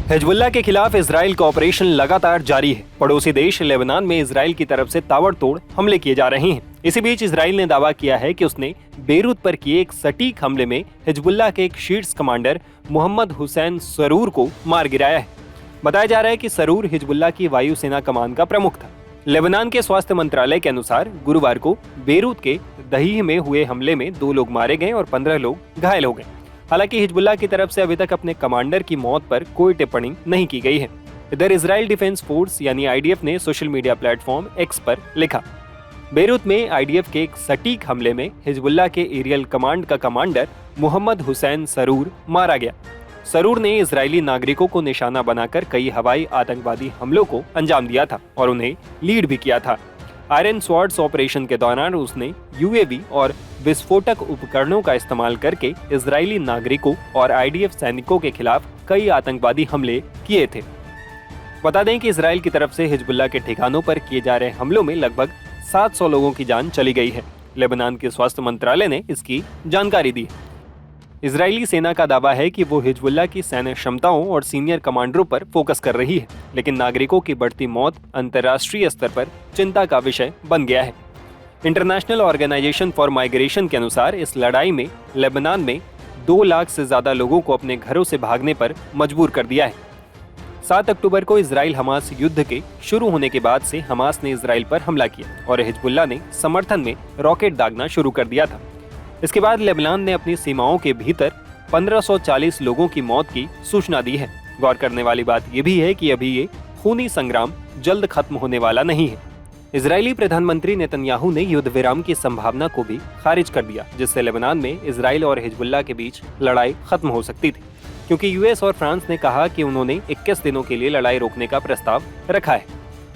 Hezbollah के खिलाफ Israel का ऑपरेशन लगातार जारी है। पड़ोसी देश लेबनान में इजराइल की तरफ से ताबड़तोड़ हमले किए जा रहे हैं। इसी बीच इजराइल ने दावा किया है कि उसने बेरूत पर किए एक सटीक हमले में हिजबुल्लाह के एक शीर्ष कमांडर मोहम्मद हुसैन सरूर को मार गिराया है। बताया जा रहा है कि सरूर हिजबुल्लाह की वायुसेना कमान का प्रमुख था। लेबनान के स्वास्थ्य मंत्रालय के अनुसार गुरुवार को बेरूत के दहीह में हुए हमले में 2 लोग मारे गए और 15 लोग घायल हो गए। हालांकि हिजबुल्लाह की तरफ से अभी तक अपने कमांडर की मौत पर कोई टिप्पणी नहीं की गई है। इधर इजराइल डिफेंस फोर्स यानी आईडीएफ ने सोशल मीडिया प्लेटफॉर्म एक्स पर लिखा, बेरूत में आईडीएफ के एक सटीक हमले में हिजबुल्लाह के एरियल कमांड का कमांडर मोहम्मद हुसैन सरूर मारा गया। सरूर ने इजरायली नागरिकों को निशाना बनाकर कई हवाई आतंकवादी हमलों को अंजाम दिया था और उन्हें लीड भी किया था। आयरन स्वॉर्ड्स ऑपरेशन के दौरान उसने यूएवी और विस्फोटक उपकरणों का इस्तेमाल करके इजरायली नागरिकों और आईडीएफ सैनिकों के खिलाफ कई आतंकवादी हमले किए थे। बता दें कि इजराइल की तरफ से हिजबुल्लाह के ठिकानों पर किए जा रहे हमलों में लगभग 700 लोगों की जान चली गई है। लेबनान के स्वास्थ्य मंत्रालय ने इसकी जानकारी दी। इजरायली सेना का दावा है कि वो हिजबुल्लाह की सैन्य क्षमताओं और सीनियर कमांडरों पर फोकस कर रही है, लेकिन नागरिकों की बढ़ती मौत अंतर्राष्ट्रीय स्तर पर चिंता का विषय बन गया है। इंटरनेशनल ऑर्गेनाइजेशन फॉर माइग्रेशन के अनुसार इस लड़ाई में लेबनान में 2 लाख से ज्यादा लोगों को अपने घरों से भागने पर मजबूर कर दिया है। 7 अक्टूबर को इजराइल हमास युद्ध के शुरू होने के बाद से हमास ने इजराइल पर हमला किया और हिजबुल्लाह ने समर्थन में रॉकेट दागना शुरू कर दिया था। इसके बाद लेबनान ने अपनी सीमाओं के भीतर 1540 लोगों की मौत की सूचना दी है। गौर करने वाली बात यह भी है कि अभी ये खूनी संग्राम जल्द खत्म होने वाला नहीं है। इजरायली प्रधानमंत्री नेतन्याहू ने युद्ध विराम की संभावना को भी खारिज कर दिया, जिससे लेबनान में इजराइल और हिजबुल्लाह के बीच लड़ाई खत्म हो सकती थी, क्योंकि यूएस और फ्रांस ने कहा कि उन्होंने 21 दिनों के लिए लड़ाई रोकने का प्रस्ताव रखा है।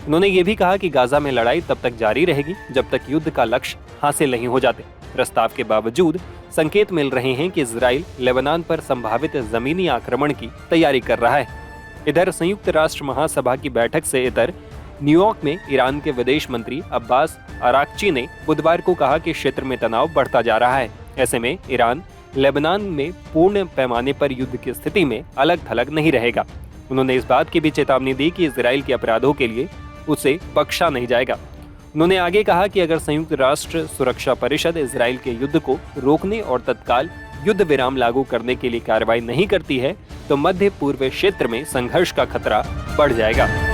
उन्होंने ये भी कहा कि गाजा में लड़ाई तब तक जारी रहेगी जब तक युद्ध का लक्ष्य हासिल नहीं हो जाते। प्रस्ताव के बावजूद संकेत मिल रहे हैं कि इजराइल लेबनान पर संभावित जमीनी आक्रमण की तैयारी कर रहा है। इधर संयुक्त राष्ट्र महासभा की बैठक से इतर न्यूयॉर्क में ईरान के विदेश मंत्री अब्बास अराक्ची ने बुधवार को कहा कि क्षेत्र में तनाव बढ़ता जा रहा है। ऐसे में ईरान लेबनान में पूर्ण पैमाने पर युद्ध की स्थिति में अलग थलग नहीं रहेगा। उन्होंने इस बात की भी चेतावनी दी कि इजराइल के अपराधों के लिए उसे बख्शा नहीं जाएगा। उन्होंने आगे कहा कि अगर संयुक्त राष्ट्र सुरक्षा परिषद इजराइल के युद्ध को रोकने और तत्काल युद्ध विराम लागू करने के लिए कार्रवाई नहीं करती है तो मध्य पूर्व क्षेत्र में संघर्ष का खतरा बढ़ जाएगा।